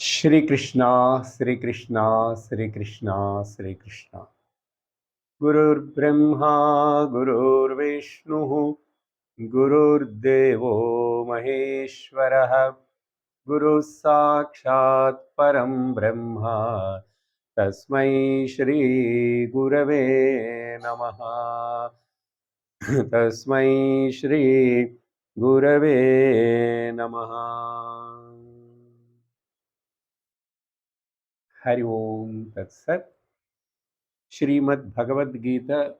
Shri Krishna, Shri Krishna, Shri Krishna, Shri Krishna. Gurur Brahma, Gurur Vishnu, Gurur Devo Maheshwaraha, Guru Sakshat Param Brahma, Tasmai Shri Gurave Namaha, Tasmai Shri Gurave Namaha. Hari Om Tat Sat. Srimad Bhagavad Gita,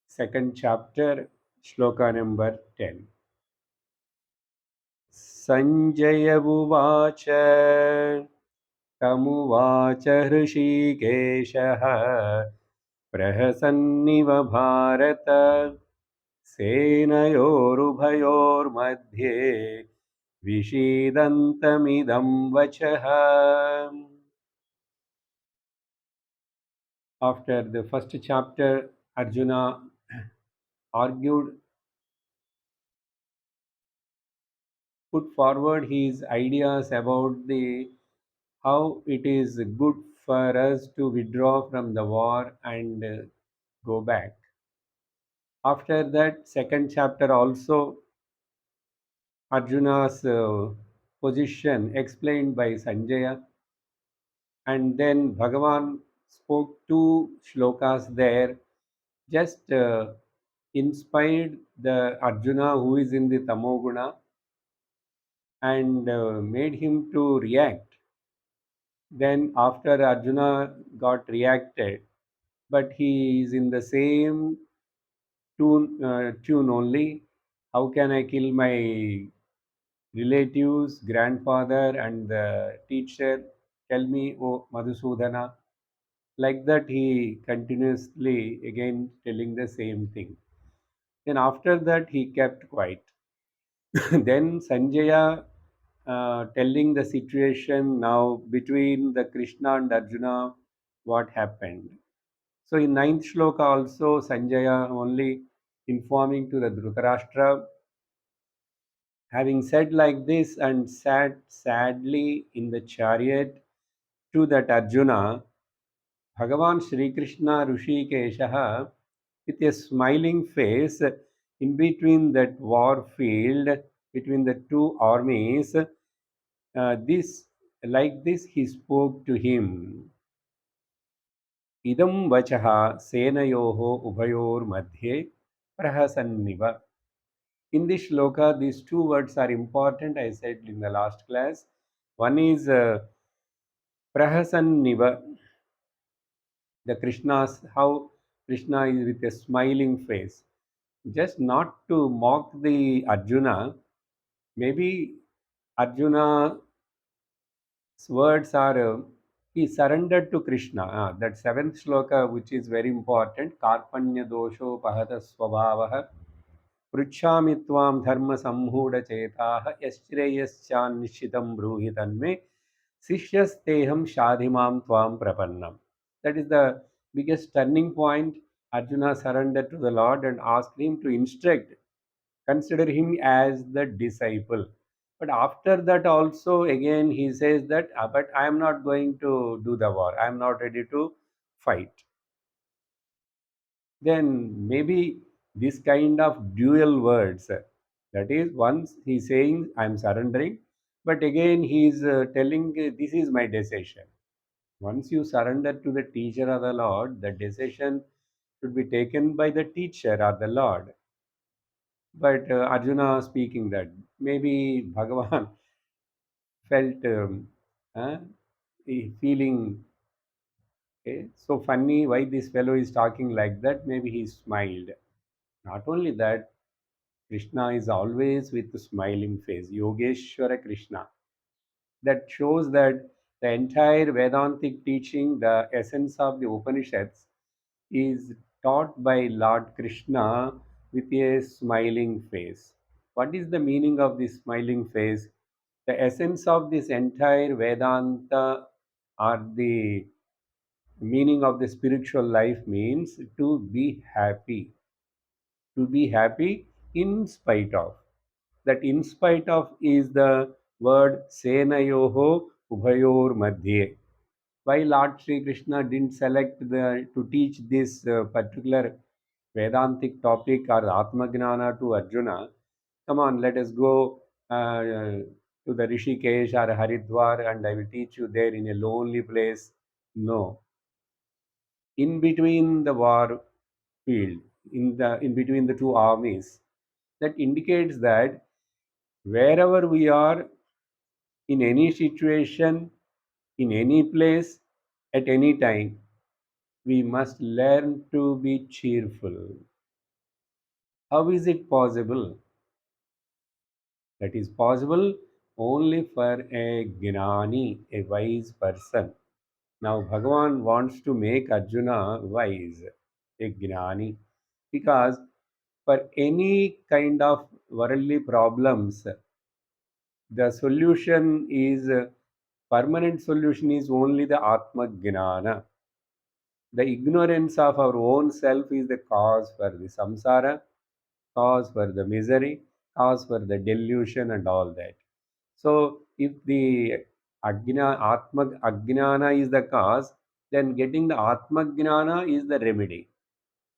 second chapter, Sloka number 10. Sanjaya Uvacha Tamuvacha Hrishikeshaha Prahasanniva Bharata Senayorubhayormadhye Vishidantamidam Vachaha. After the first chapter, Arjuna argued, put forward his ideas about the how it is good for us to withdraw from the war and go back. After that second chapter also, Arjuna's position explained by Sanjaya, and then Bhagavan spoke two shlokas there, just inspired the Arjuna who is in the Tamoguna and made him to react. Then after Arjuna got reacted, but he is in the same tune only. How can I kill my relatives, grandfather, and the teacher? Tell me, O Madhusudana. Like that, he continuously again telling the same thing. Then after that, he kept quiet. Then Sanjaya telling the situation now between the Krishna and Arjuna, what happened. So in ninth shloka also Sanjaya only informing to the Dhritarashtra, having said like this and sat sadly in the chariot to that Arjuna, Bhagavan Sri Krishna Rishikeshaha with a smiling face in between that war field between the two armies, this like this he spoke to him. Idam vachaha senayoho ubayor madhye prahasanniva. In this shloka, these two words are important, I said in the last class. One is prahasanniva, the Krishna's, how Krishna is with a smiling face. Just not to mock the Arjuna, maybe Arjuna's words are he surrendered to Krishna. That seventh shloka, which is very important, Karpanya dosho pahata swabhavaha पृच्छामि त्वां धर्मसम्मूढचेताः यश्रेयश्चान्निश्चितं ब्रूहि तन्मे शिष्यस्तेहं शाधिमां त्वां प्रपन्नम्. That is the biggest turning point. Arjuna surrendered to the Lord and asked him to instruct, consider him as the disciple. But after that also again he says that, but I am not going to do the war. I am not ready to fight. Then maybe this kind of dual words, that is once he's saying I'm surrendering, but again he's telling this is my decision. Once you surrender to the teacher or the Lord, the decision should be taken by the teacher or the Lord. But Arjuna speaking that, maybe Bhagavan felt uh, feeling, so funny why this fellow is talking like that. Maybe he smiled. Not only that, Krishna is always with a smiling face. Yogeshwara Krishna. That shows that the entire Vedantic teaching, the essence of the Upanishads, is taught by Lord Krishna with a smiling face. What is the meaning of this smiling face? The essence of this entire Vedanta or the meaning of the spiritual life means to be happy. To be happy in spite of. That in spite of is the word senayoho Ubhayor Madhye. Why Lord Sri Krishna didn't select to teach this particular Vedantic topic or Atmagnana to Arjuna? Come on, let us go to the Rishikesh or Haridwar and I will teach you there in a lonely place. No. In between the war field, in between the two armies, that indicates that wherever we are, in any situation, in any place, at any time, we must learn to be cheerful. How is it possible? That is possible only for a gnani, a wise person. Now, Bhagavan wants to make Arjuna wise, a gnani, because for any kind of worldly problems, the solution is permanent solution is only the Atma Gnana. The ignorance of our own self is the cause for the samsara, cause for the misery, cause for the delusion and all that. So if the Atma Ajnana is the cause, then getting the Atma Jnana is the remedy.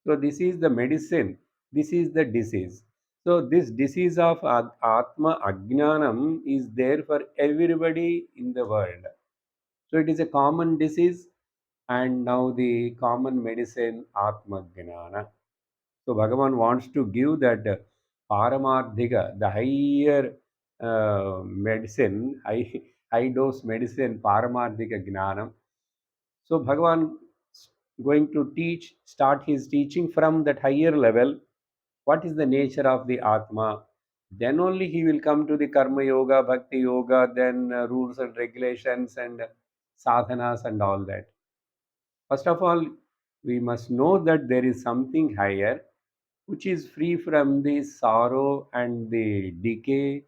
So this is the medicine, this is the disease. So this disease of Atma Ajnanam is there for everybody in the world. So it is a common disease and now the common medicine Atma Jnana. So Bhagavan wants to give that Paramarthika, the higher medicine, high dose medicine, Paramarthika Gnanam. So Bhagavan going to start his teaching from that higher level. What is the nature of the Atma? Then only he will come to the Karma Yoga, Bhakti Yoga, then rules and regulations and sadhanas and all that. First of all, we must know that there is something higher which is free from the sorrow and the decay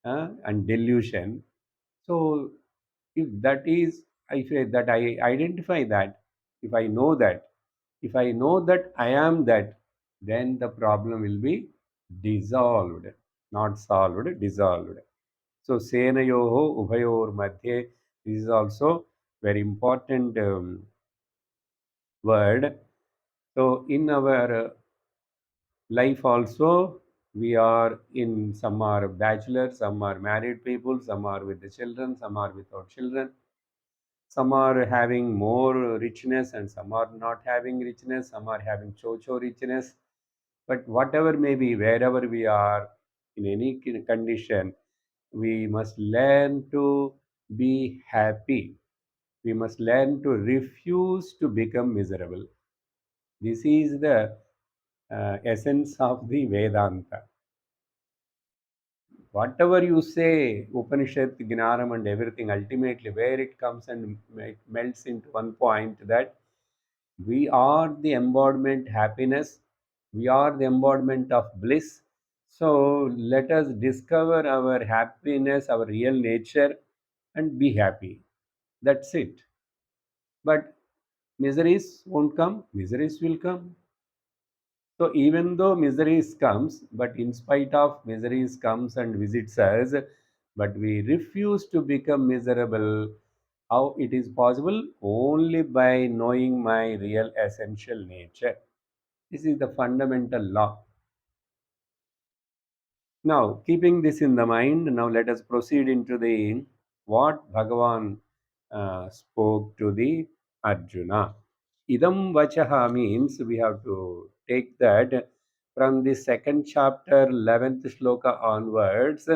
and delusion. So, if that is, I say that I identify that, if I know that I am that, then the problem will be dissolved, not solved, dissolved. So, Senayoho Ubhayor Madhye, this is also very important word. So, in our life also, we are in some are bachelors, some are married people, some are with the children, some are without children, some are having more richness and some are not having richness, some are having cho richness. But whatever may be, wherever we are, in any condition, we must learn to be happy. We must learn to refuse to become miserable. This is the essence of the Vedanta. Whatever you say, Upanishad, Gnanam, and everything, ultimately, where it comes and it melts into one point that we are the embodiment happiness, we are the embodiment of bliss. So let us discover our happiness, our real nature, and be happy. That's it. But miseries won't come, miseries will come. So even though miseries comes, but in spite of miseries comes and visits us, but we refuse to become miserable. How it is possible? Only by knowing my real essential nature. This is the fundamental law. Now, keeping this in the mind, now let us proceed into the what Bhagavan spoke to the Arjuna. Idam vachaha means we have to take that from the second chapter, 11th shloka onwards,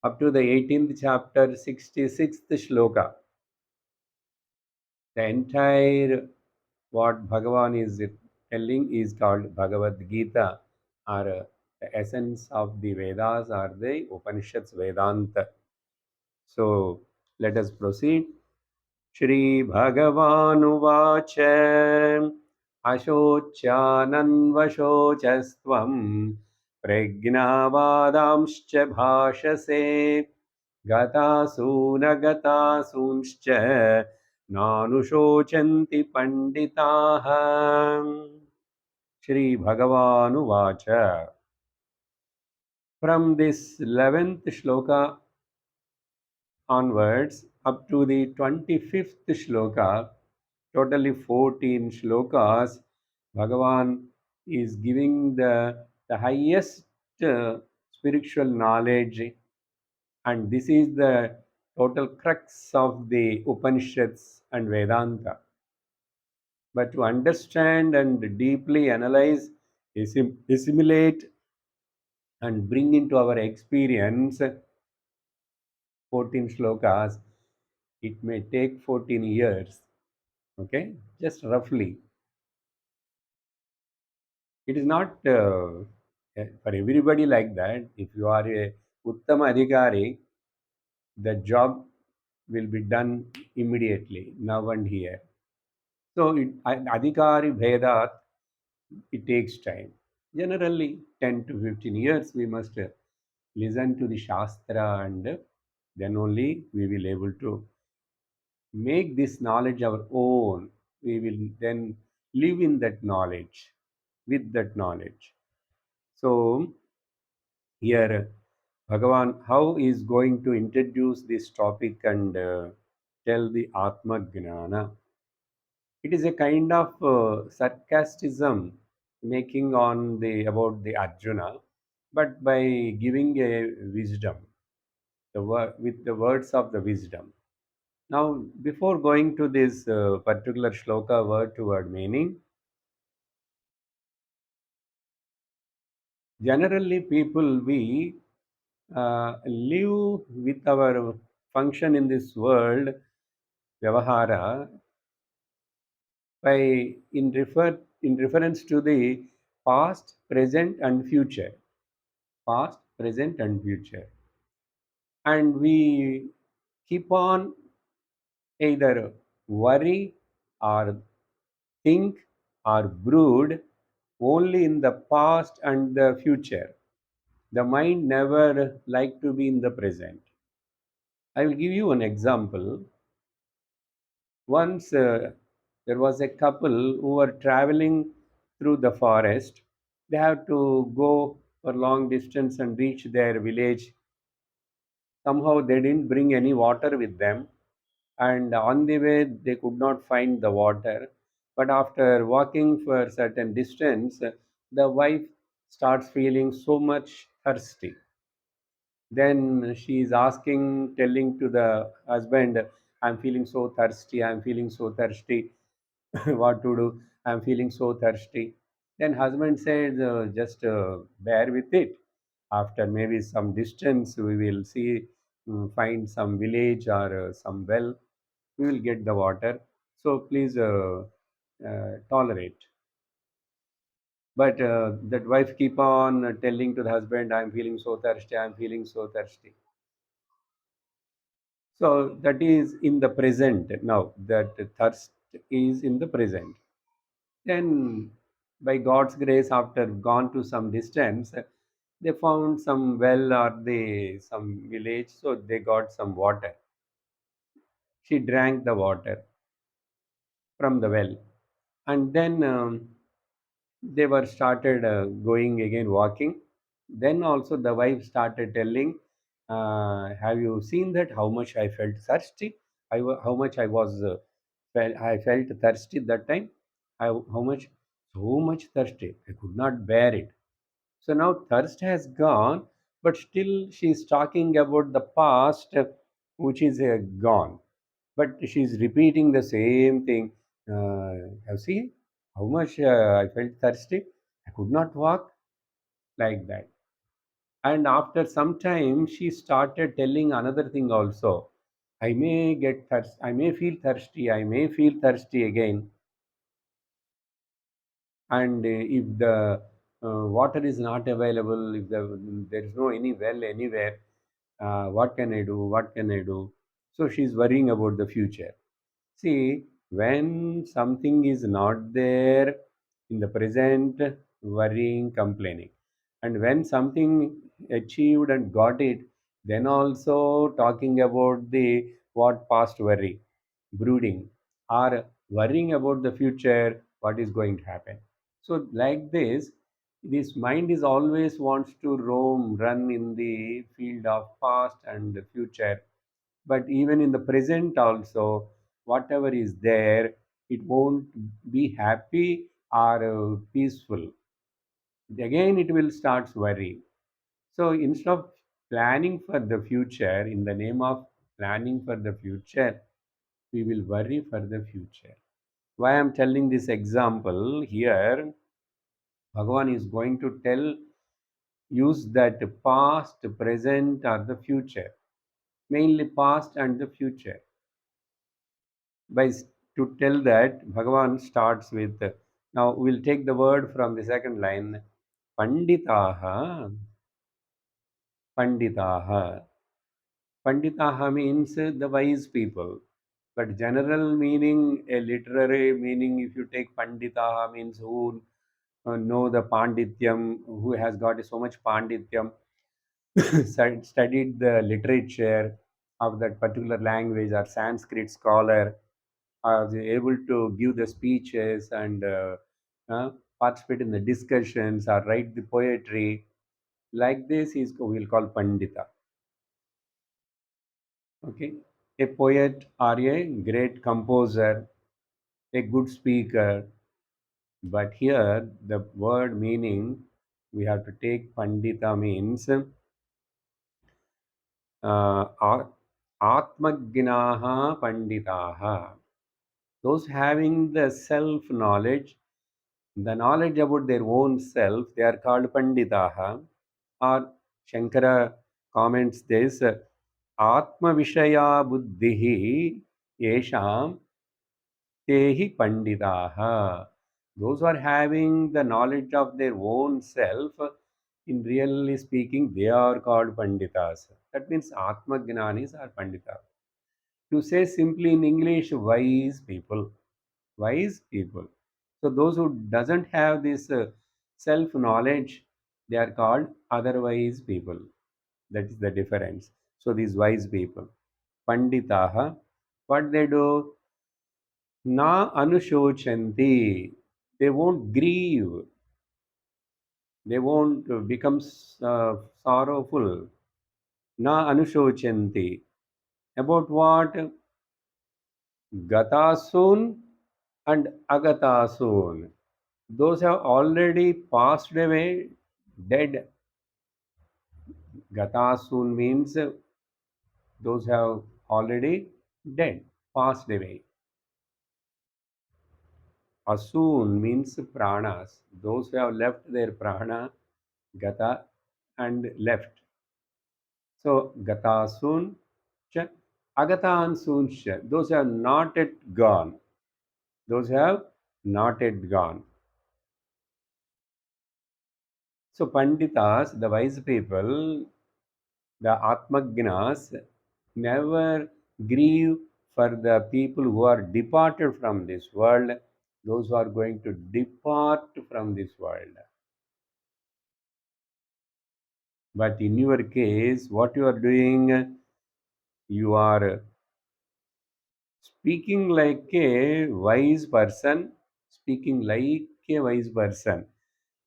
up to the 18th chapter, 66th shloka. The entire what Bhagavan is telling is called Bhagavad Gita, or the essence of the Vedas, or the Upanishads Vedanta. So let us proceed. श्रीभगवानुवाच अशोच्यानन्वशोचस्त्वं प्रज्ञावादांश्च भाषसे गतासूनगतासूंश्च नानुशोचन्ति पण्डिताः श्रीभगवानुवाच. From this 11th shloka, onwards up to the 25th shloka, totally 14 shlokas, Bhagavan is giving the highest spiritual knowledge, and this is the total crux of the Upanishads and Vedanta. But to understand and deeply analyze, assimilate, and bring into our experience 14 shlokas, it may take 14 years. Okay, just roughly. It is not for everybody like that. If you are a Uttama Adhikari, the job will be done immediately, now and here. So, Adhikari Vedat, it takes time. Generally, 10 to 15 years, we must listen to the Shastra, and then only we will able to make this knowledge our own. We will then live in that knowledge, with that knowledge. So, here Bhagavan how is going to introduce this topic and tell the Atma Gnana. It is a kind of sarcasm making on the about the Arjuna, but by giving a wisdom, with the words of the wisdom. Now, before going to this particular shloka word to word meaning, generally people we live with our function in this world, Vyavahara, by in reference to the past, present, and future. Past, present, and future. And we keep on either worry or think or brood only in the past and the future. The mind never like to be in the present. I will give you an example. Once there was a couple who were traveling through the forest. They have to go for long distance and reach their village. Somehow they didn't bring any water with them, and on the way they could not find the water. But after walking for a certain distance, the wife starts feeling so much thirsty. Then she is asking, telling to the husband, I'm feeling so thirsty, I'm feeling so thirsty. What to do? I'm feeling so thirsty. Then husband says, just bear with it. After maybe some distance, we will see, find some village or some well, we will get the water. So please tolerate. But that wife keep on telling to the husband, I'm feeling so thirsty, I'm feeling so thirsty. So that is in the present now. That thirst is in the present. Then, by God's grace, after gone to some distance, they found some well or some village, so they got some water. She drank the water from the well, and then they were started going again walking. Then also the wife started telling, "Have you seen that? How much I felt thirsty? How much I was I felt thirsty that time. How much? So much thirsty. I could not bear it. So now thirst has gone, but still she's talking about the past, which is gone. But she's repeating the same thing. You see how much I felt thirsty. I could not walk like that. And after some time, she started telling another thing also. I may get thirst. I may feel thirsty. I may feel thirsty again. And if the water is not available, if there is no any well anywhere, what can I do? What can I do? So she's worrying about the future. See, when something is not there in the present, worrying, complaining. And when something achieved and got it, then also talking about the what past worry, brooding, or worrying about the future, what is going to happen. So, like this mind is always wants to roam, run in the field of past and the future, But even in the present also, whatever is there, it won't be happy or peaceful. Again, it will start worry. So instead of planning for the future, in the name of planning for the future, we will worry for the future. Why I'm telling this example here, Bhagavan is going to tell, use that past, present, or the future, mainly past and the future. By to tell that, Bhagavan starts with, now we'll take the word from the second line, Panditaha, Panditaha. Panditaha means the wise people. But general meaning, a literary meaning, if you take Panditaha means who know the Pandityam, who has got so much Pandityam, studied the literature of that particular language, or Sanskrit scholar, are able to give the speeches and uh, participate in the discussions or write the poetry. Like this is we'll call Pandita. Okay, a poet or a great composer, a good speaker. But here the word meaning we have to take Pandita means Atmagnaha Panditaha. Those having the self knowledge, the knowledge about their own self, they are called Panditaha. Or Shankara comments this Atma Vishaya Buddhihi Yesham Tehi Panditaha. Those who are having the knowledge of their own self, in really speaking, they are called Panditas. That means Atma Jnanis are Pandita. To say simply in English, wise people. Wise people. So those who doesn't have this self knowledge, they are called otherwise people. That is the difference. So these wise people, Panditaha, what they do? Na anushochanti. They won't grieve. They won't become sorrowful. Na anushochanti. About what? Gatasun and agatasun. Those have already passed away, dead. Gatasun means those have already dead, passed away. Asun means pranas. Those who have left their prana, gata, and left. So gatasun cha agatansun cha. Those who have not yet gone. Those who have not yet gone. So Panditas, the wise people, the Atmagnas, never grieve for the people who are departed from this world, those who are going to depart from this world. But in your case, what you are doing, you are speaking like a wise person, speaking like a wise person.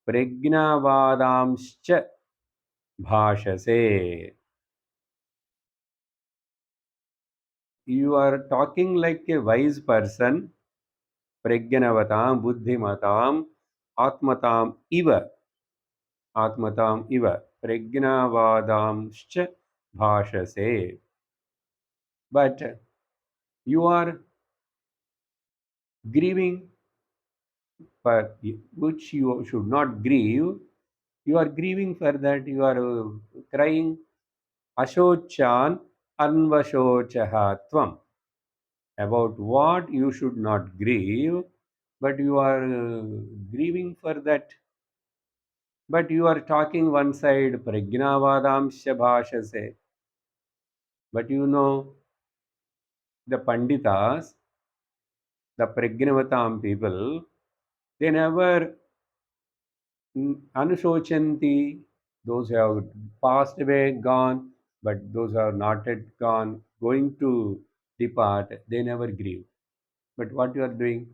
Pragnavadamscha bhashase. You are talking like a wise person, Pragnavatam, Buddhimatam, Atmatam iva, Atmatam iva, Pragnavadamscha bhashase. But you are grieving for which you should not grieve. You are grieving for that. You are crying Ashochan Anvashochaha Tvam. About what you should not grieve, but you are grieving for that. But you are talking one side, Pragnavadamsya Bhashase. But you know, the Panditas, the Pragnavatam people, they never Anusochanti, those who have passed away, gone, but those who are not yet gone, going to depart, they never grieve. But what you are doing?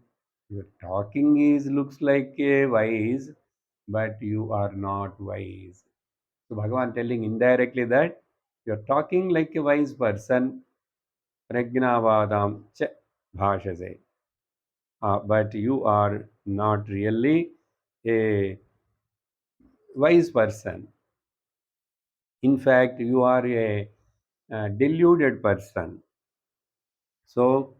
Your talking is looks like a wise, but you are not wise. So Bhagavan telling indirectly that you're talking like a wise person, Pragnavadam ch bhashase. But you are not really a wise person. In fact, you are a, deluded person. So,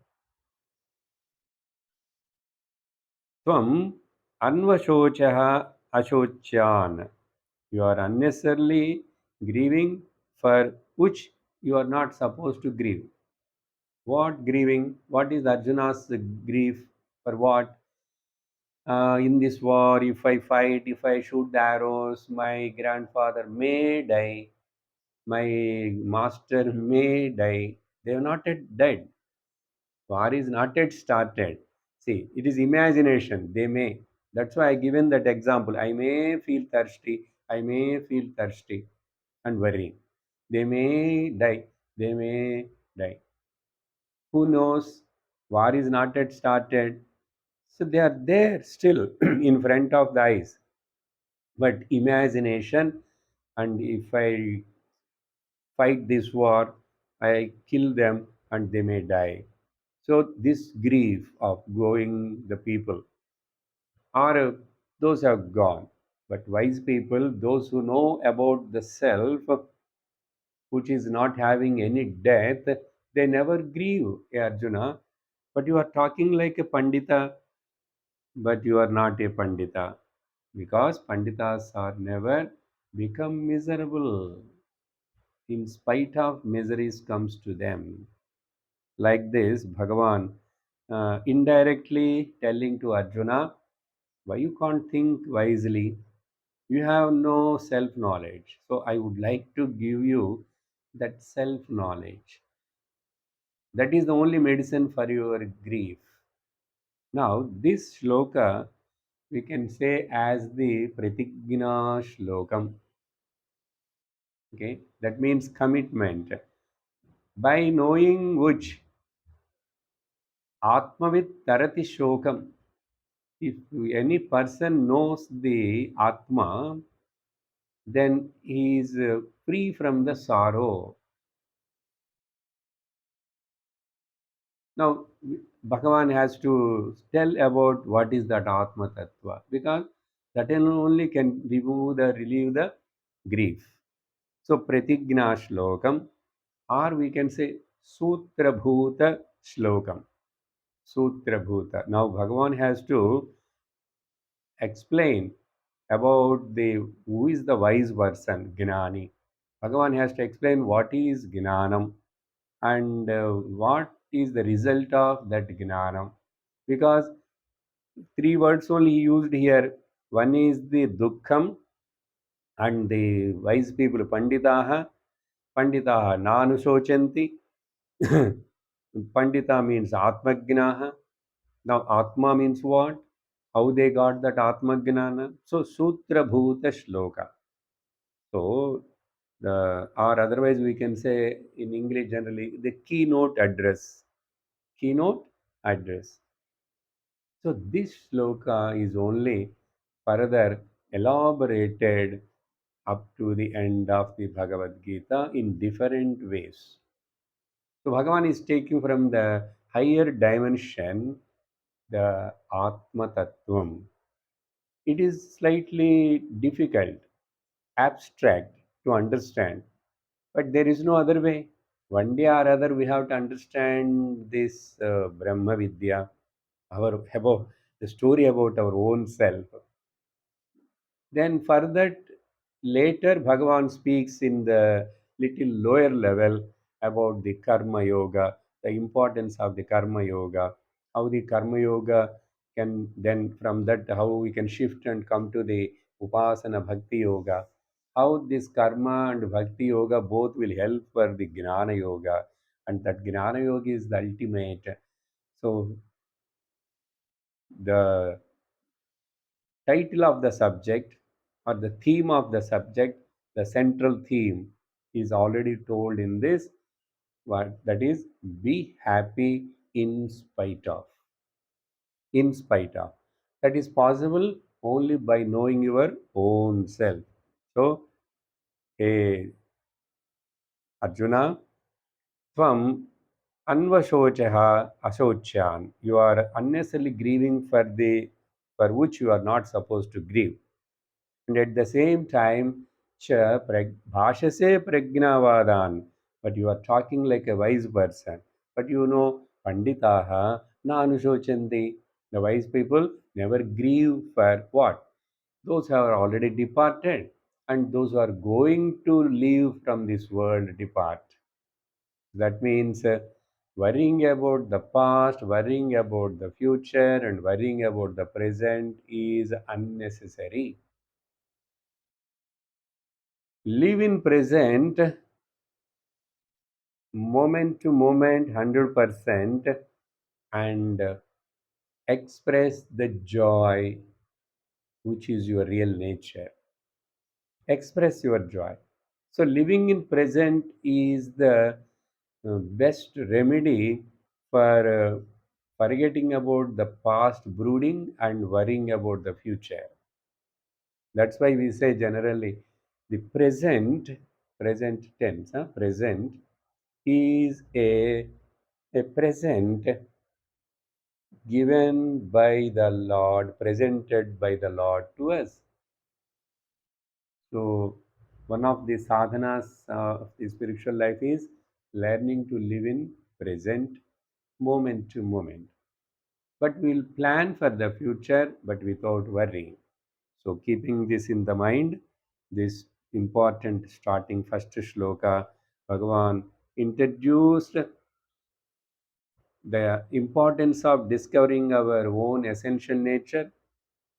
tvam anvashochaha ashochan. You are unnecessarily grieving for which you are not supposed to grieve. What grieving? What is Arjuna's grief? For what? In this war, if I fight, if I shoot the arrows, my grandfather may die, my master may die. They are not yet dead. War is not yet started. See, it is imagination. They may. That's why I given that example. I may feel thirsty. I may feel thirsty and worrying. They may die. They may die. Who knows? War is not yet started. So they are there still in front of the eyes. But imagination, and if I fight this war, I kill them and they may die. So this grief of going the people are those have gone. But wise people, those who know about the self, which is not having any death, they never grieve, Arjuna. But you are talking like a pandita, but you are not a pandita because panditas are never become miserable in spite of miseries comes to them. Like this, Bhagavan indirectly telling to Arjuna, why you can't think wisely? You have no self knowledge. So I would like to give you that self knowledge. That is the only medicine for your grief. Now, this shloka we can say as the pratigna shlokam. Okay, that means commitment. By knowing which Atmavit tarati shokam. If any person knows the Atma, then he is free from the sorrow. Now, Bhagavan has to tell about what is that Atma Tattva because that only can relieve the grief. So, Pratigna Shlokam, or we can say Sutra Bhuta Shlokam. Sutra Bhuta. Now, Bhagavan has to explain about the who is the wise person, Gnani. Bhagavan has to explain what is Gnanam and what is the result of that Gnanam. Because three words only used here. One is the Dukkham and the wise people, Panditaha. Panditaha Nanusochanti. Pandita means Atmagnaha. Now, Atma means what? How they got that Atma Gnana? So, Sutra Bhuta Shloka. So, or otherwise we can say in English generally the keynote address. Keynote address. So, this shloka is only further elaborated up to the end of the Bhagavad Gita in different ways. So, Bhagavan is taking from the higher dimension the Atma Tattvam. It is slightly difficult, abstract to understand, but there is no other way. One day or other, we have to understand this Brahma Vidya, our about the story about our own self. Then for that, later Bhagavan speaks in the little lower level about the Karma Yoga, the importance of the Karma Yoga, how the Karma Yoga can then from that how we can shift and come to the Upasana Bhakti Yoga, how this Karma and Bhakti Yoga both will help for the Gnana Yoga, and that Gnana Yoga is the ultimate. So the title of the subject or the theme of the subject, the central theme is already told in this what that is be happy in spite of. In spite of. That is possible only by knowing your own self. So, hey, Arjuna, Tvam Anvashochaha ashochan. You are unnecessarily grieving for which you are not supposed to grieve. And at the same time, bhashase pragnavadan. But you are talking like a wise person. But you know, panditaha na anushochanti. The wise people never grieve for what? Those who are already departed and those who are going to leave from this world depart. That means worrying about the past, worrying about the future, and worrying about the present is unnecessary. Live in present, moment to moment, 100%, and express the joy which is your real nature. Express your joy. So, living in present is the best remedy for forgetting about the past brooding and worrying about the future. That's why we say generally the present tense, present is a present given by the Lord, presented by the Lord to us. So, one of the sadhanas of the spiritual life is learning to live in present, moment to moment. But we'll plan for the future, but without worrying. So, keeping this in the mind, this important starting first shloka, Bhagavan introduced the importance of discovering our own essential nature,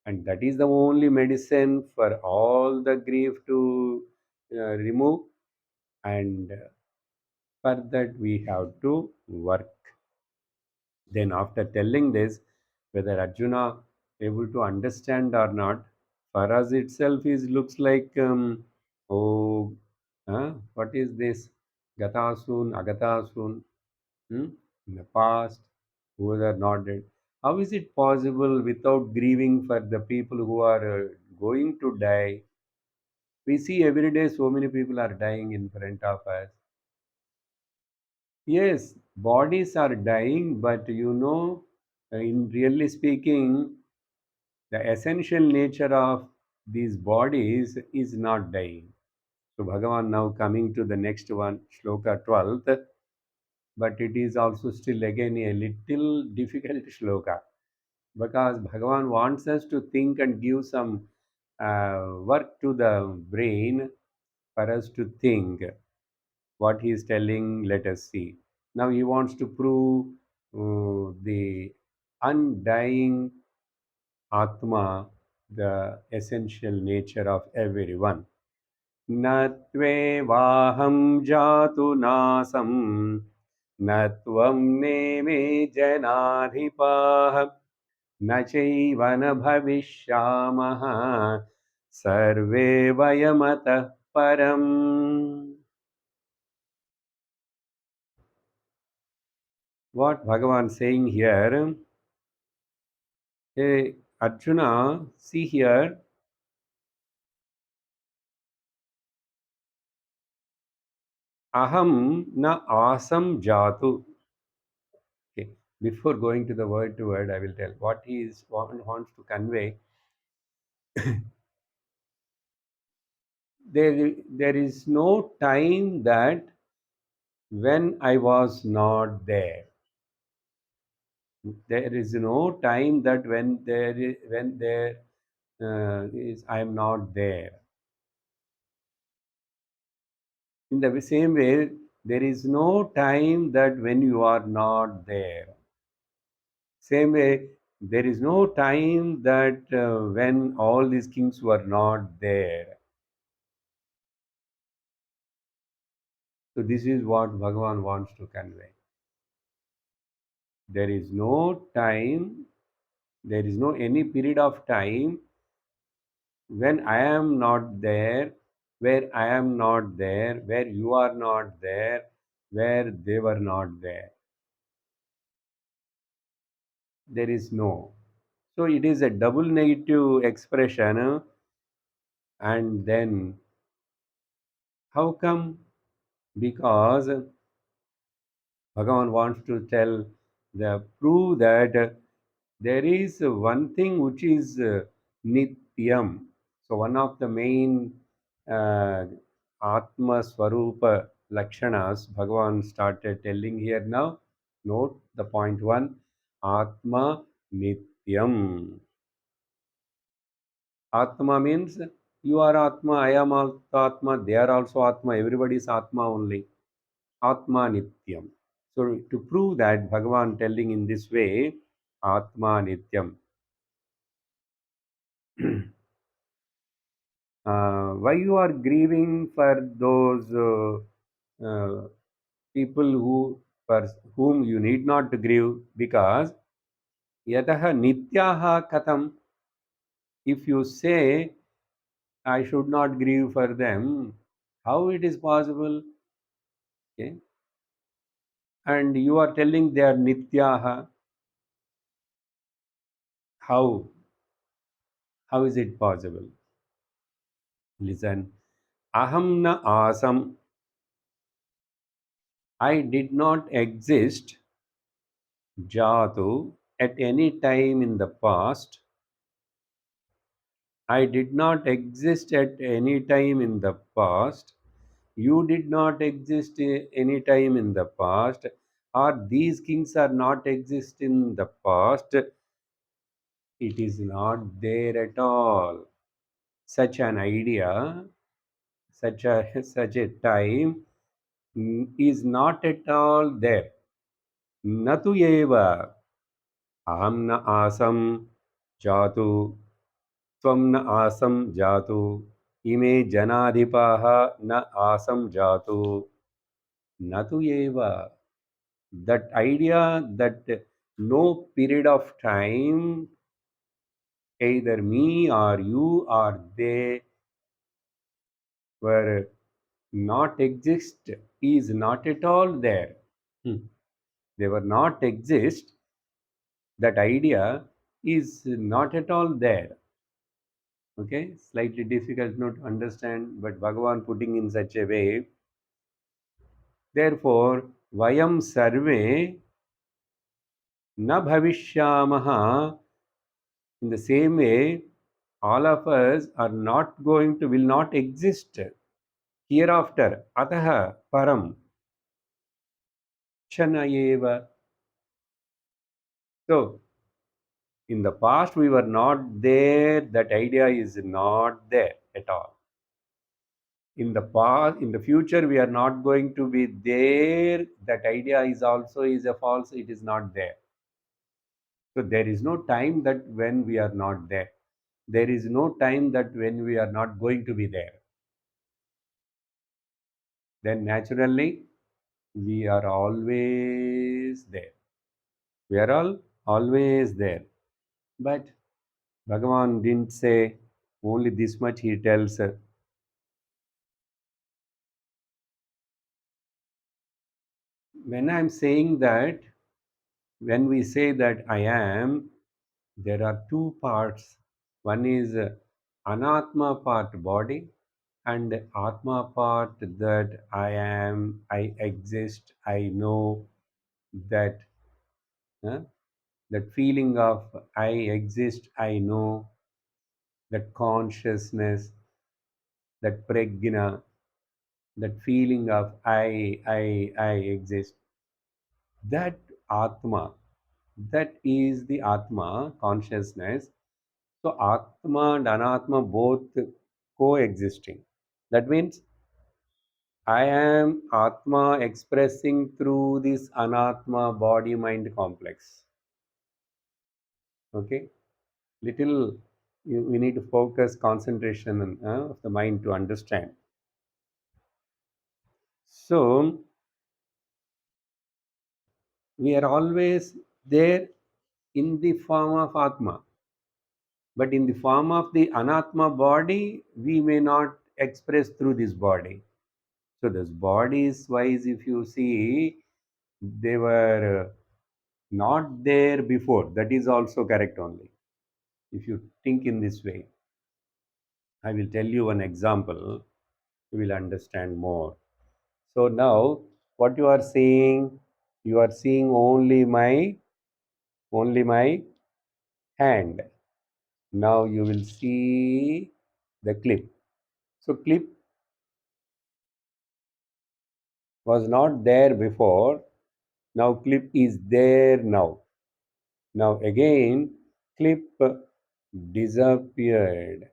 and that is the only medicine for all the grief to remove. And for that, we have to work. Then, after telling this, whether Arjuna able to understand or not, for us itself is looks like oh, what is this? Gatasun, Agatasun, hmm? In the past, who are not dead. How is it possible without grieving for the people who are going to die? We see every day so many people are dying in front of us. Yes, bodies are dying, but in really speaking, the essential nature of these bodies is not dying. So Bhagavan now coming to the next one, Sloka 12th, but it is also still again a little difficult shloka because Bhagavan wants us to think and give some work to the brain for us to think what he is telling. Let us see. Now he wants to prove the undying Atma, the essential nature of everyone. न त्वेवाहं जातु नासं न त्वं नेमे जनाधिपाः न चैव न भविष्यामः सर्वे वयमतः परम्. What Bhagavan saying here, hey Arjuna, see here, aham na asam jatu. Okay. Before going to the word to word, I will tell what he is wants to convey. There is no time that when I was not there. There is no time that when there is I am not there. In the same way, there is no time that when you are not there. Same way, there is no time that when all these kings were not there. So this is what Bhagavan wants to convey. There is no time, there is no any period of time when I am not there, where I am not there, where you are not there, where they were not there. There is no. So it is a double negative expression. And then how come? Because Bhagavan wants to tell the prove that there is one thing which is nityam. So one of the main uh, Atma Swarupa Lakshanas Bhagavan started telling here now. Note the point one, Atma Nityam. Atma means you are Atma, I am also Atma, they are also Atma, everybody is Atma only. Atma Nityam. So to prove that, Bhagavan telling in this way, Atma Nityam. Why you are grieving for those people for whom you need not to grieve? Because yataha nityaha katam. If you say I should not grieve for them, how it is possible? Okay? And you are telling they are nityaha. How? How is it possible? Listen. Aham na asam. I did not exist, Jatu, at any time in the past. I did not exist at any time in the past. You did not exist any time in the past. Or these kings are not exist in the past. It is not there at all. Such an idea, such a time is not at all there. Natu eva aham na asam jatu tvam na asam jatu ime janadhipaha na asam jatu natu eva. That idea that no period of time, either me or you or they were not exist, is not at all there. They were not exist. That idea is not at all there. Okay, slightly difficult not to understand, but Bhagavan putting in such a way. Therefore, vayam sarve na bhavishyamaha. In the same way, all of us are not going to, will not exist hereafter. Ataha param chanayeva. So, in the past we were not there, that idea is not there at all. In the past, in the future we are not going to be there, that idea is also is a false, it is not there. So there is no time that when we are not there, there is no time that when we are not going to be there. Then naturally we are always there, we are all always there. But Bhagavan didn't say only this much. He tells, when I'm saying that, when we say that I am, there are two parts. One is Anatma part body, and Atma part that I am, I exist, I know, that uh, that feeling of I exist, I know, that consciousness, that pregna, that feeling of I exist, that Atma, that is the Atma consciousness. So Atma and Anatma both coexisting. That means I am Atma expressing through this Anatma body mind complex. Okay, little we need to focus concentration of the mind to understand. So we are always there in the form of Atma, but in the form of the Anatma body, we may not express through this body. So this bodies wise, if you see, they were not there before. That is also correct only. If you think in this way, I will tell you one example. You will understand more. So now, what you are saying? You are seeing only my hand. Now you will see the clip. So clip was not there before. Now clip is there now. Now again clip disappeared.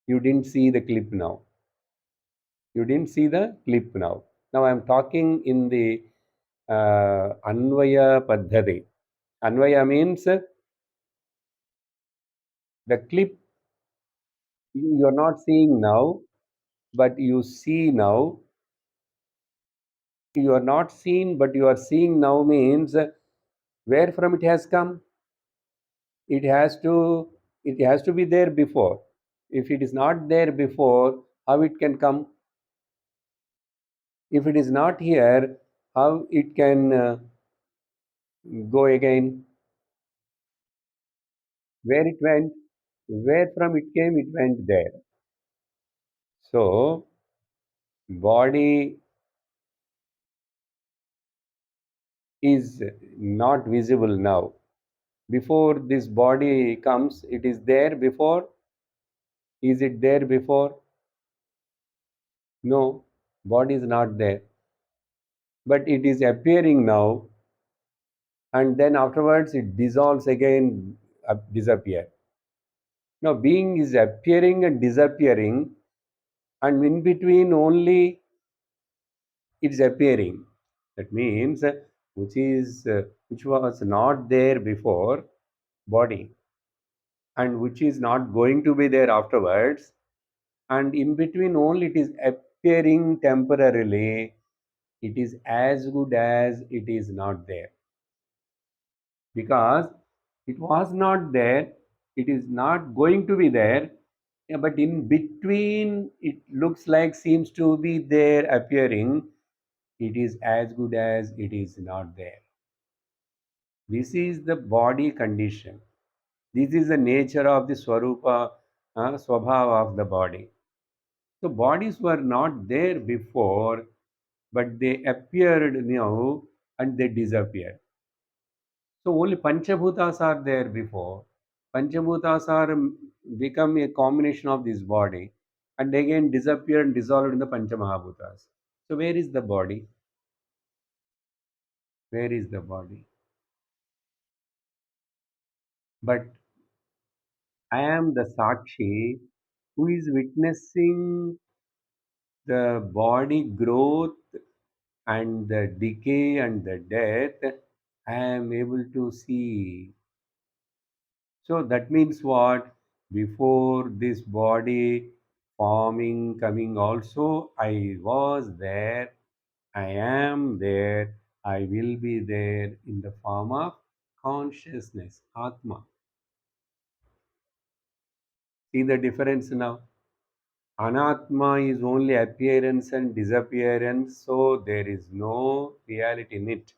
You didn't see the clip now. You didn't see the clip now. Now I'm talking in the Anvaya Paddhati. Anvaya means the clip you are not seeing now, but you see now. You are not seen, but you are seeing now means where from it has come. It has to it has to be there before. If it is not there before, how it can come? If it is not here, how it can go again? Where it went, where from it came, it went there. So body is not visible now. Before this body comes, it is there before. Is it there before? No, body is not there. But it is appearing now, and then afterwards it dissolves again, disappear. Now being is appearing and disappearing, and in between only it's appearing. That means which was not there before, body, and which is not going to be there afterwards, and in between only it is appearing temporarily. It is as good as it is not there, because it was not there, it is not going to be there. Yeah, but in between it looks like seems to be there appearing. It is as good as it is not there. This is the body condition. This is the nature of the swarupa, swabhava of the body. So bodies were not there before, but they appeared now and they disappeared. So only Panchabhutas are there before. Panchabhutas are become a combination of this body and again disappear and dissolved in the Panchamahabhutas. So where is the body? Where is the body? But I am the Sakshi who is witnessing the body growth and the decay and the death. I am able to see. So that means what? Before this body forming, coming also, I was there, I am there, I will be there in the form of consciousness, Atma. See the difference now? Anatma is only appearance and disappearance, so there is no reality in it.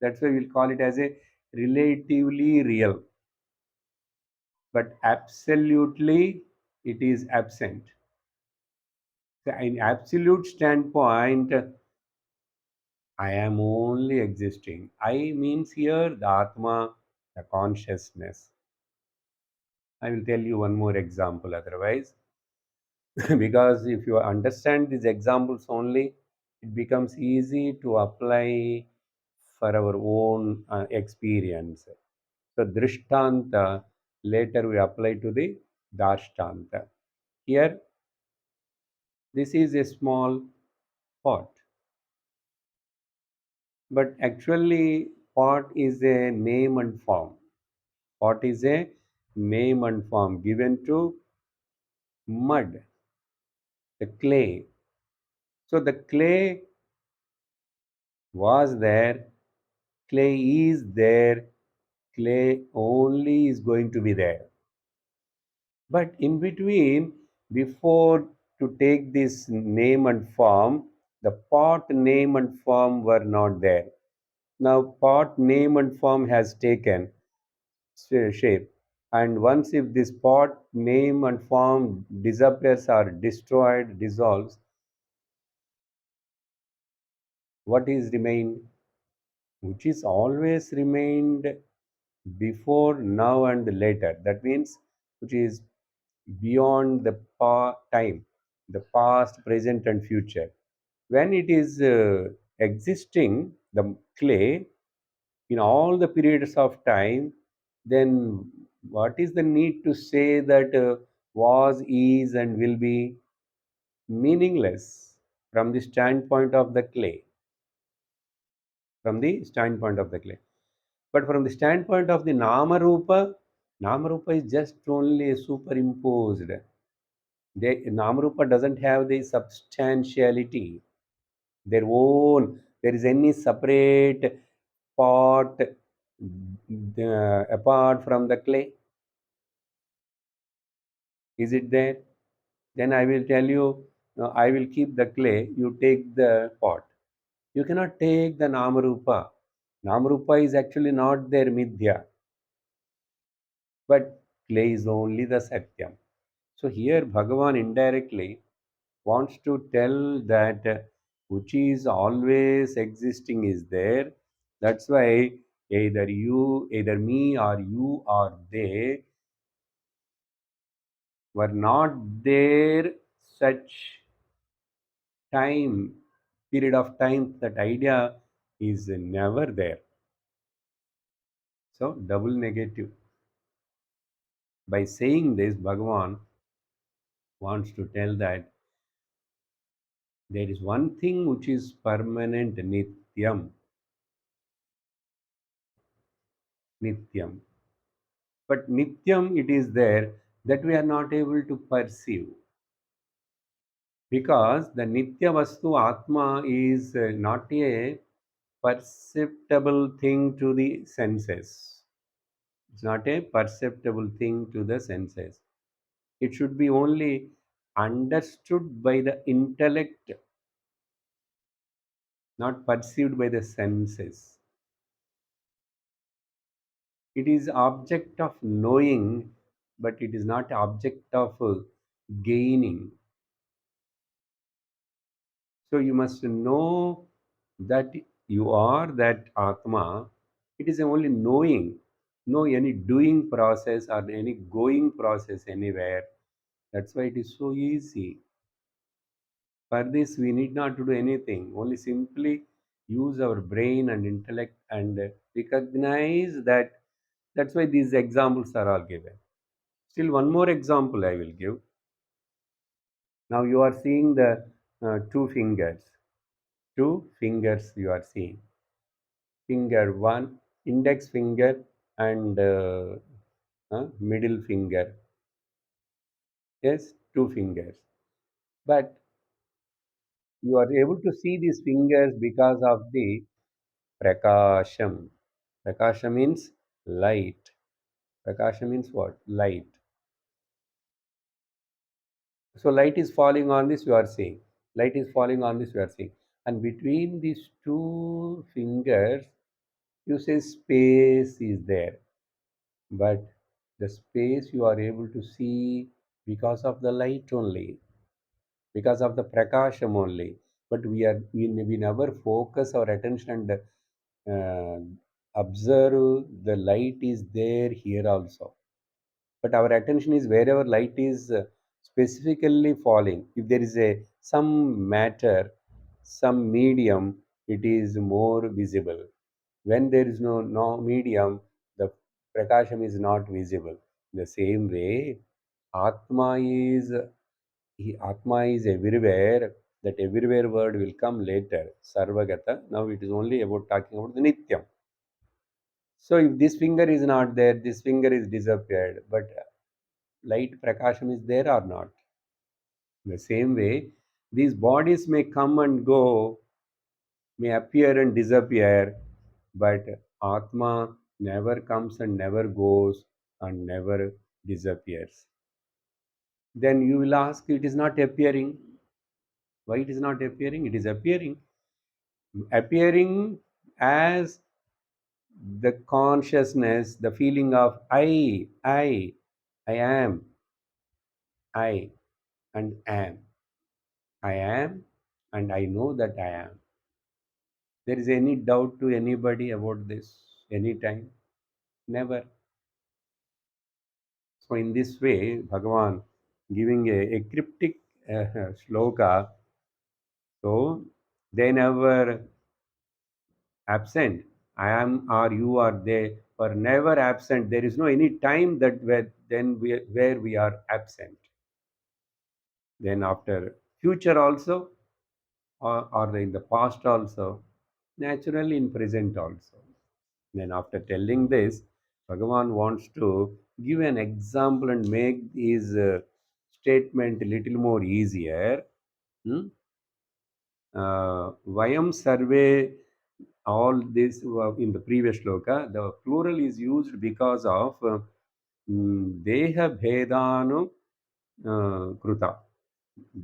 That's why we'll call it as a relatively real, but absolutely it is absent. So in absolute standpoint, I am only existing. I means here the Atma, the consciousness. I will tell you one more example otherwise. Because if you understand these examples only, it becomes easy to apply for our own experience. So Drishtanta, later we apply to the Dashtanta. Here, this is a small pot. But actually, pot is a name and form. Pot is a name and form given to mud, the clay. So the clay was there, clay is there, clay only is going to be there. But in between, before to take this name and form, the pot name and form were not there. Now pot name and form has taken shape. And once if this pot name and form disappears or destroyed, dissolves, what is remain? which is always remained before, now, and later. That means which is beyond the time, the past, present, and future. When it is existing, the clay, in all the periods of time, then what is the need to say that was, is, and will be? Meaningless from the standpoint of the clay, from the standpoint of the clay. But from the standpoint of the Nama Rupa is just only superimposed. Nama Rupa doesn't have the substantiality, their own. There is any separate part apart from the clay? Is it there? Then I will tell you, I will keep the clay, you take the pot. You cannot take the Namarupa. Namarupa is actually not their Midya, but clay is only the Satyam. So here Bhagavan indirectly wants to tell that which is always existing is there. That's why either me or you or they were not there such time, period of time, that idea is never there. So double negative. By saying this, Bhagavan wants to tell that there is one thing which is permanent, nityam, nityam. But nityam, it is there that we are not able to perceive, because the nitya vastu atma is not a perceptible thing to the senses. It's not a perceptible thing to the senses. It should be only understood by the intellect, not perceived by the senses. It is object of knowing, but it is not object of gaining. So you must know that you are that Atma. It is only knowing, no any doing process or any going process anywhere. That's why it is so easy. For this, we need not to do anything, only simply use our brain and intellect and recognize that. That's why these examples are all given. Still, one more example I will give. Now you are seeing the two fingers. Two fingers you are seeing. Finger one, index finger, and middle finger. Yes, two fingers. But you are able to see these fingers because of the prakasham. Prakasha means light. Prakasha means what? Light. So light is falling on this, you are seeing. Light is falling on this, you are seeing. And between these two fingers, you say space is there. But the space you are able to see because of the light only, because of the prakasham only. But we never focus our attention and observe the light is there here also. But our attention is wherever light is specifically falling. If there is a some matter, some medium, it is more visible. When there is no medium, the prakasham is not visible. The same way, Atma is Atma is everywhere. That everywhere word will come later. Sarvagata. Now it is only about talking about the Nityam. So if this finger is not there, this finger is disappeared. But light prakasham is there or not? The same way, these bodies may come and go, may appear and disappear, but Atma never comes and never goes and never disappears. Then you will ask, it is not appearing. Why it is not appearing? It is appearing. Appearing as the consciousness, the feeling of I am, I and am. I am and I know that I am. There is any doubt to anybody about this? Anytime? Never. So in this way, Bhagavan giving a cryptic sloka, so they never absent. I am or you are they were never absent. There is no any time that where we are absent. Then after future also, or in the past also, naturally in present also. Then after telling this, Bhagavan wants to give an example and make his statement a little more easier. Hmm? Vayam survey, all this in the previous shloka, the plural is used because of deha bhedanu kruta.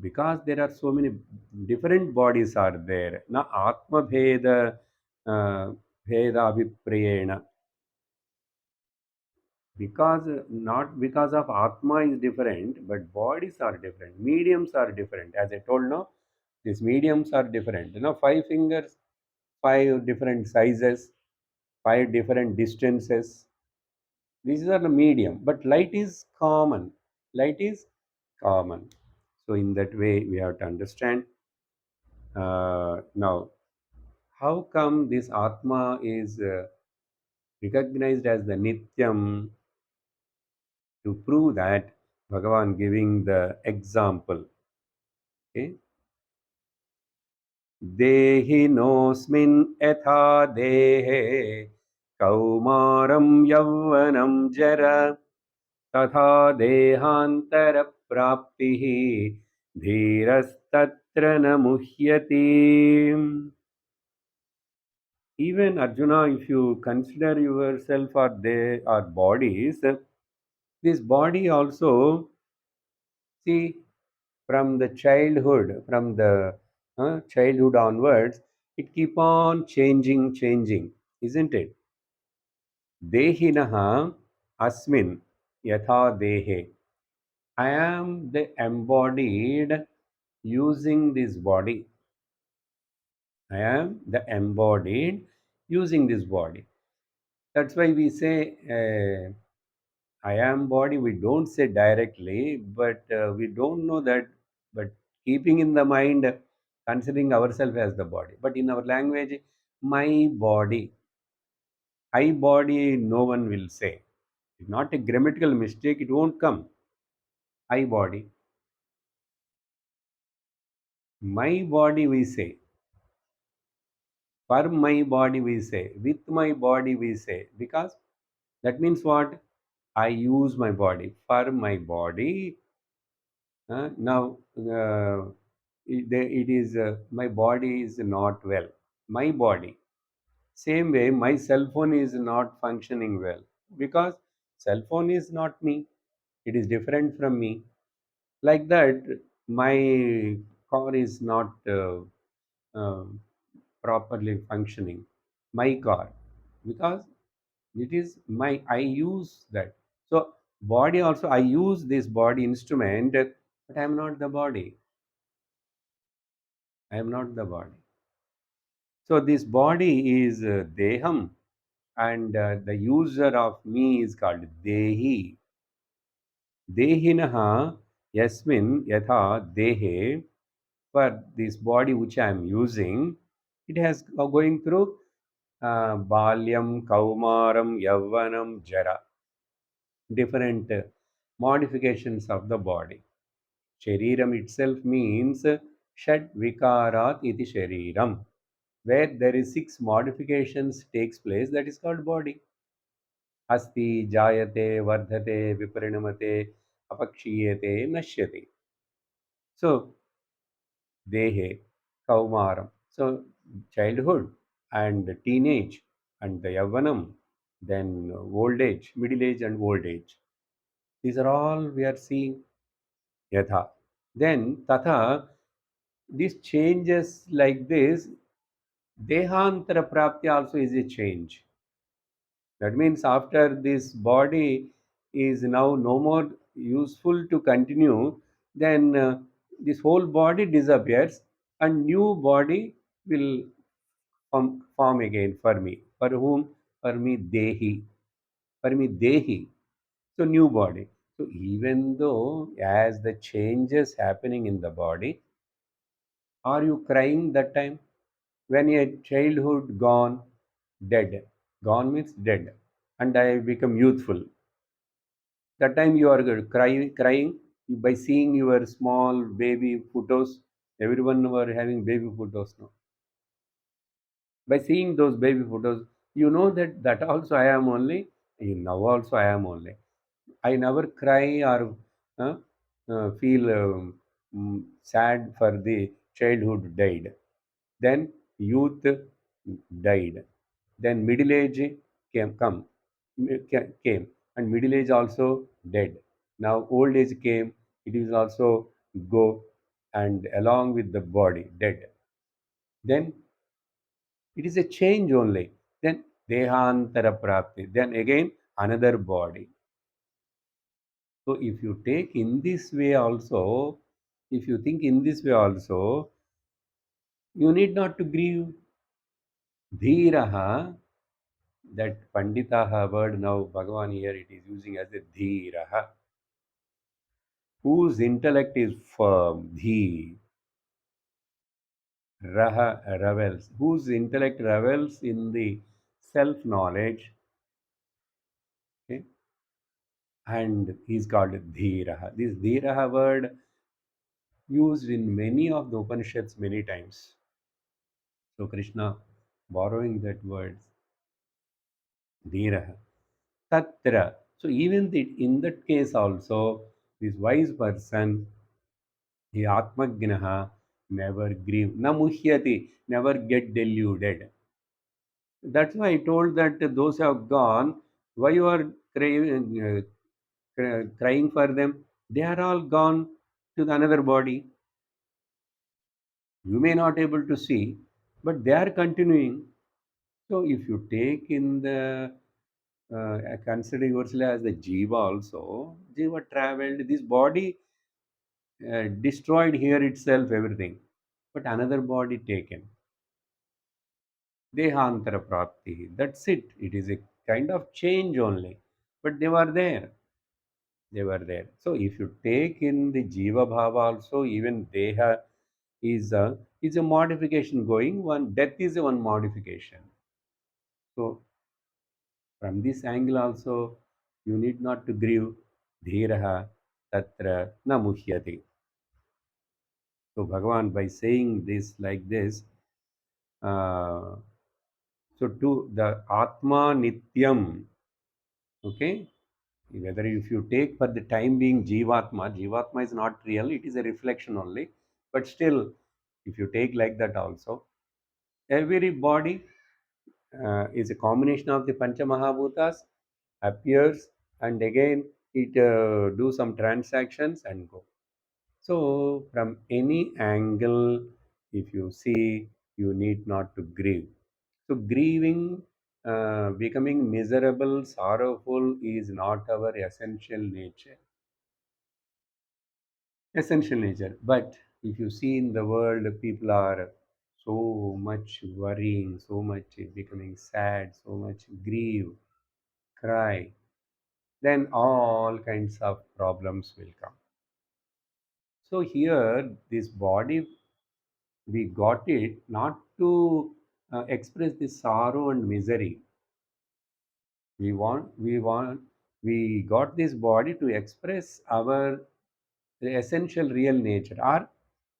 Because there are so many different bodies are there. Na atma bheda bheda abhiprayena, because not because of atma is different, but bodies are different, mediums are different. As I told, no, these mediums are different. Five fingers, five different sizes, five different distances. These are the medium, but light is common. Light is common. So in that way we have to understand. Now, how come this atma is recognized as the nityam? To prove that, Bhagavan giving the example. Okay? देहिनोऽस्मिन् यथा देहे कौमारं यौवनं जरा तथा देहान्तरप्राप्तिः धीरस्तत्र न मुह्यति. Even Arjuna, if you consider yourself or they are bodies, this body also, see, from the childhood onwards, it keep on changing, isn't it? Dehinaha asmin yatha dehe. I am the embodied using this body. I am the embodied using this body. That's why we say I am body. We don't say directly, but we don't know that. But keeping in the mind, considering ourselves as the body. But in our language, my body, I body, no one will say. It's not a grammatical mistake. It won't come. I body, my body. We say for my body. We say with my body. We say because that means what? I use my body for my body. Now, it is my body is not well. My body. Same way, my cell phone is not functioning well because cell phone is not me. It is different from me. Like that, my car is not uh, properly functioning. My car, because it is my. I use that. So body also. I use this body instrument, but I am not the body. I am not the body. So this body is deham, and the user of me is called dehi. Dehinaha yasmin yatha dehe. For this body which I am using, it has going through balyam, kaumaram, yavvanam, jara, different modifications of the body. Shariram itself means Shad Vikarat iti Shariram, where there is six modifications takes place, that is called body. Asti, Jayate, Vardhate, Viparinamate, Apakshiyate, Nashyate. So, Dehe, Kaumaram. So, childhood and teenage and the Yavanam, then old age, middle age and old age. These are all we are seeing. Yatha. Then Tatha, these changes like this, Dehantara Prapti also is a change. That means after this body is now no more useful to continue, then this whole body disappears and new body will form again for me. For whom? For me, Dehi. For me, Dehi. So new body. So even though as the changes happening in the body, are you crying that time? When a childhood gone, dead. Gone means dead. And I become youthful. That time you are crying by seeing your small baby photos. Everyone were having baby photos now. By seeing those baby photos, you know that that also I am only. Now also I am only. I never cry or feel sad for the childhood died. Then youth died. Then middle age came, and middle age also dead. Now old age came. It is also go, and along with the body dead. Then it is a change only. Then dehantara prapti. Then again another body. So if you take in this way also, if you think in this way also, you need not to grieve. Dhiraha, that Panditaha word now Bhagavan here it is using as a Dhiraha, whose intellect is firm, Dhi, Raha revels, whose intellect revels in the self knowledge, okay, and he's called Dhiraha. This Dhiraha word used in many of the Upanishads many times. So Krishna borrowing that word Dhiraha. Tatra. So even in that case also, this wise person, he atmagnaha, never grieve. Na muhyati, never get deluded. That's why I told that those who have gone, why you are crying for them? They are all gone to the another body. You may not able to see, but they are continuing. So if you take in the consider yourself as the jiva also, jiva traveled. This body destroyed here itself everything, but another body taken. Dehantara prapti. That's it. It is a kind of change only, but they were there. They were there. So if you take in the jiva bhava also, even deha is a modification going. One death is a one modification. So from this angle also, you need not to grieve. Dhiraha tatra na muhyati. So Bhagavan, by saying this like this, uh, so to the Atma Nityam, okay, whether if you take for the time being Jivatma is not real, it is a reflection only. But still, if you take like that also, every body is a combination of the Pancha Mahabhutas, appears and again it do some transactions and go. So, from any angle, if you see, you need not to grieve. So, grieving, becoming miserable, sorrowful is not our essential nature. Essential nature. But if you see in the world, people are so much worrying, so much becoming sad, so much grieve, cry, then all kinds of problems will come. So, here, this body we got it not to express the sorrow and misery. We got this body to express our essential real nature. Or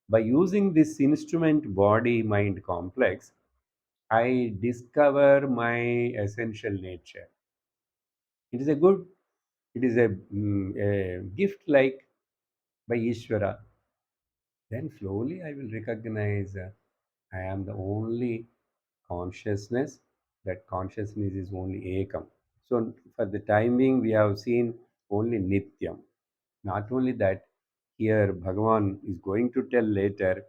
by using this instrument body mind complex, I discover my essential nature. It is a good, it is a gift like by Ishvara. Then slowly I will recognize I am the only consciousness. That consciousness is only Ekam. So for the timing we have seen only Nityam. Not only that, here Bhagavan is going to tell later,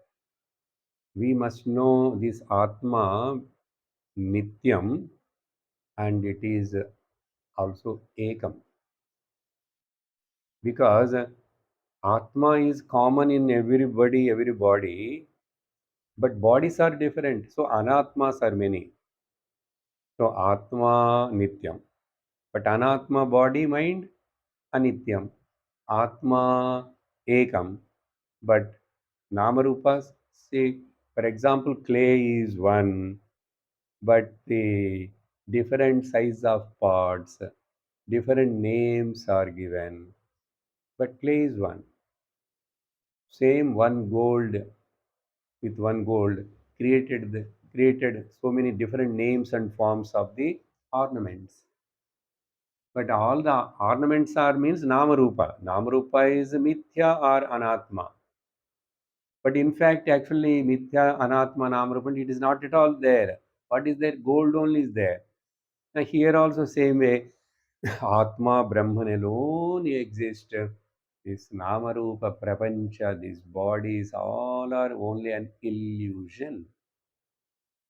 we must know this Atma Nityam and it is also Ekam. Because Atma is common in everybody, every body, But bodies are different. So anatmas are many. So atma nityam. But anatma body mind anityam. Atma ekam. But namarupas, say, for example, clay is one, but the different size of parts, different names are given. But clay is one. Same one gold with one gold created so many different names and forms of the ornaments. But all the ornaments are means namarupa. Namarupa is mithya or anatma. But in fact, actually, mithya, anatma, namarupa, it is not at all there. What is there? Gold only is there. Now here also same way, Atma Brahman alone exists. This Namarupa Prapancha, these bodies, all are only an illusion.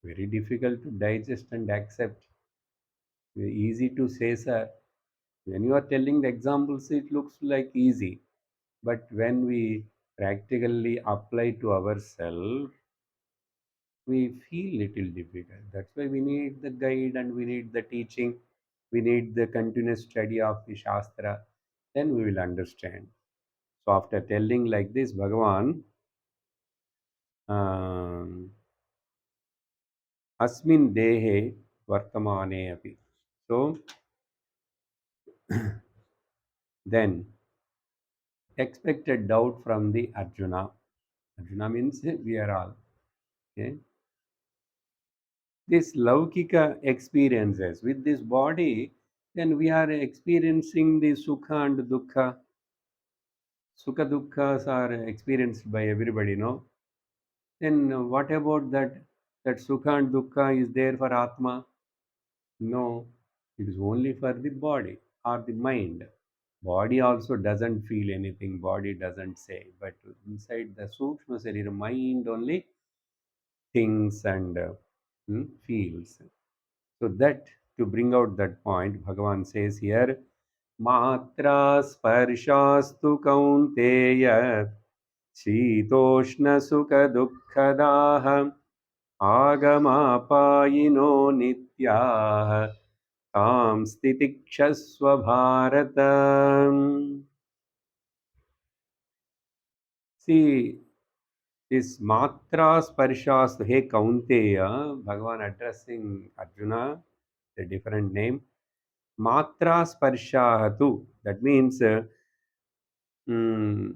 Very difficult to digest and accept. Very easy to say, sir. When you are telling the examples, it looks like easy. But when we practically apply to ourselves, we feel little difficult. That's why we need the guide and we need the teaching. We need the continuous study of the Shastra. Then we will understand. So after telling like this, Bhagavan, um, asmin dehe vartamane api. So then expected doubt from the Arjuna. Arjuna means we are all. Okay. This laukika experiences with this body, then we are experiencing the sukha and dukkha. Sukha dukkha's are experienced by everybody, no? Then what about that? That sukha and dukkha is there for Atma? No, it is only for the body or the mind. Body also doesn't feel anything, body doesn't say. But inside the Sukshma Sarira, mind only thinks and feels. So that to bring out that point, Bhagavan says here, Matra sparshastu kaunteya शीतोष्णसुखदुःखदाः आगमापायिनो नित्याः तां स्थितिक्षस्व Bharat. See, this matra sparshas, hey Kaunteya, Bhagavan addressing Arjuna, a different name. Matra sparshahatu, that means mm,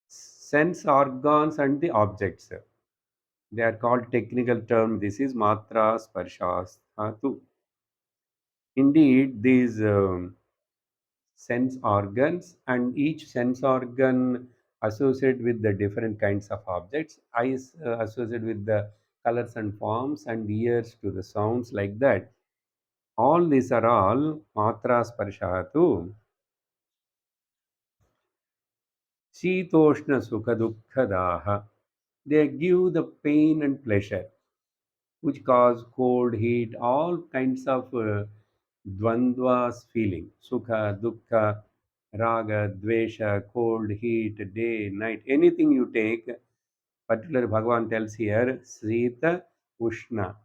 sense organs and the objects. They are called technical term. This is matra sparshas dhatu. Indeed, these sense organs and each sense organ associated with the different kinds of objects. Eyes associated with the colors and forms, and ears to the sounds like that. All these are all matra sparshatu. Shitoshna sukha dukkha. They give the pain and pleasure, which cause cold, heat, all kinds of dvandvas feeling. Sukha, dukkha, raga, dvesha, cold, heat, day, night, anything you take, particular Bhagavan tells here, Srita, Ushna,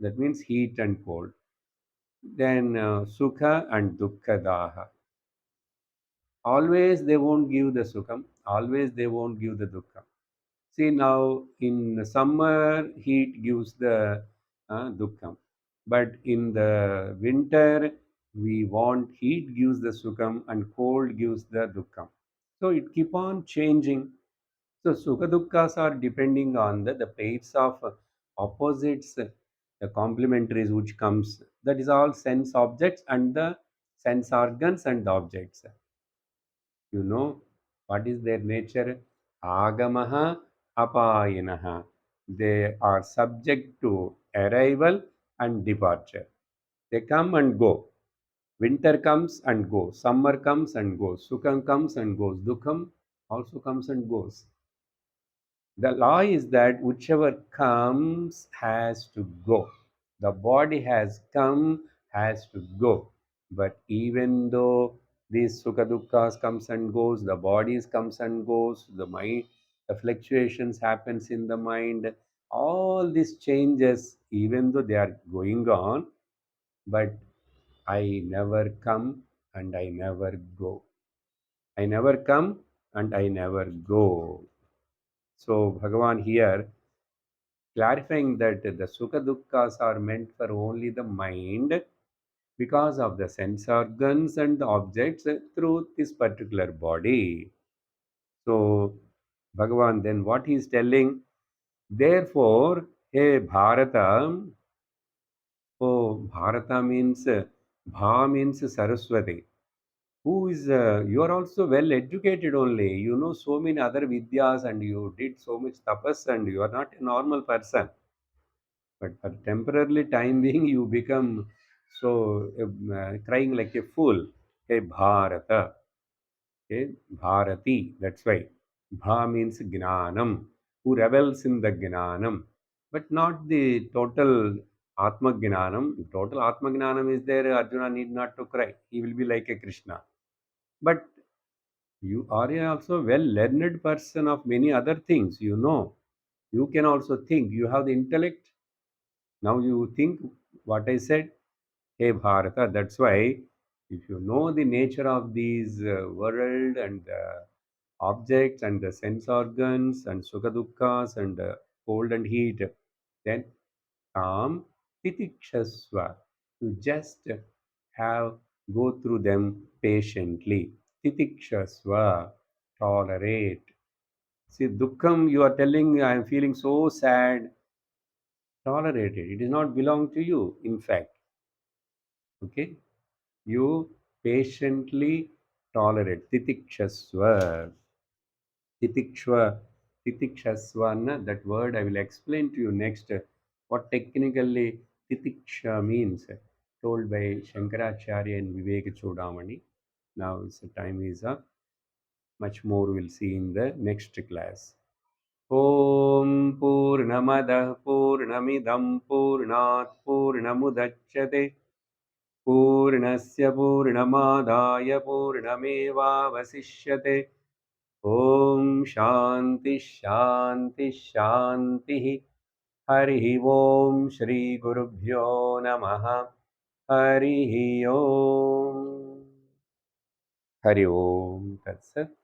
that means heat and cold. Then Sukha and Dukkha Daha. Always they won't give the Sukham, always they won't give the Dukkha. See now in summer heat gives the dukkham, but in the winter we want heat gives the sukham and cold gives the dukkham. So it keep on changing. So sukha dukkha's are depending on the pairs of opposites, the complementaries which comes. That is all sense objects and the sense organs and the objects. You know what is their nature? Agamaha apayinaha. They are subject to arrival and departure. They come and go. Winter comes and goes. Summer comes and goes. Sukham comes and goes. Dukham also comes and goes. The law is that whichever comes has to go. The body has come, has to go. But even though these sukha dukkha's comes and goes, the bodies comes and goes, the mind. The fluctuations happens in the mind. All these changes, even though they are going on, but I never come and I never go. I never come and I never go. So Bhagavan here clarifying that the sukha dukkhas are meant for only the mind because of the sense organs and the objects through this particular body. So Bhagavan then what he is telling, therefore, hey Bharata, oh Bharata means Bha means Saraswati. Who is you are also well educated only. You know so many other vidyas and you did so much tapas and you are not a normal person. But for temporarily time being, you become so crying like a fool. Hey Bharata, hey Bharati. That's why Bha means Gnanam, who revels in the Gnanam, but not the total Atma Gnanam. If total Atma Gnanam is there, Arjuna need not to cry. He will be like a Krishna. But you are also well learned person of many other things. You know, you can also think. You have the intellect. Now you think what I said. Hey Bharata, that's why if you know the nature of these world and objects and the sense organs and sukha dukkhas and cold and heat, then calm titikshasva. You just have go through them patiently. Titikshasva, tolerate. See, dukkham, you are telling I am feeling so sad. Tolerate it. It does not belong to you, in fact. Okay? You patiently tolerate. Titikshasva. Titikshva. Titikshasvana, that word I will explain to you next. What technically titiksha means, told by Shankaracharya and Vivek Chodamani. Now it's the time is up. Much more we'll see in the next class. ॐ पूर्णमदः पूर्णमिदं पूर्णात् पूर्णमुदच्यते पूर्णस्य पूर्णमादाय पूर्णमेवावशिष्यते ॐ शान्ति शान्ति शान्तिः हरिः ॐ श्रीगुरुभ्यो नमः हरिः ॐ हरि ओम तत्सत्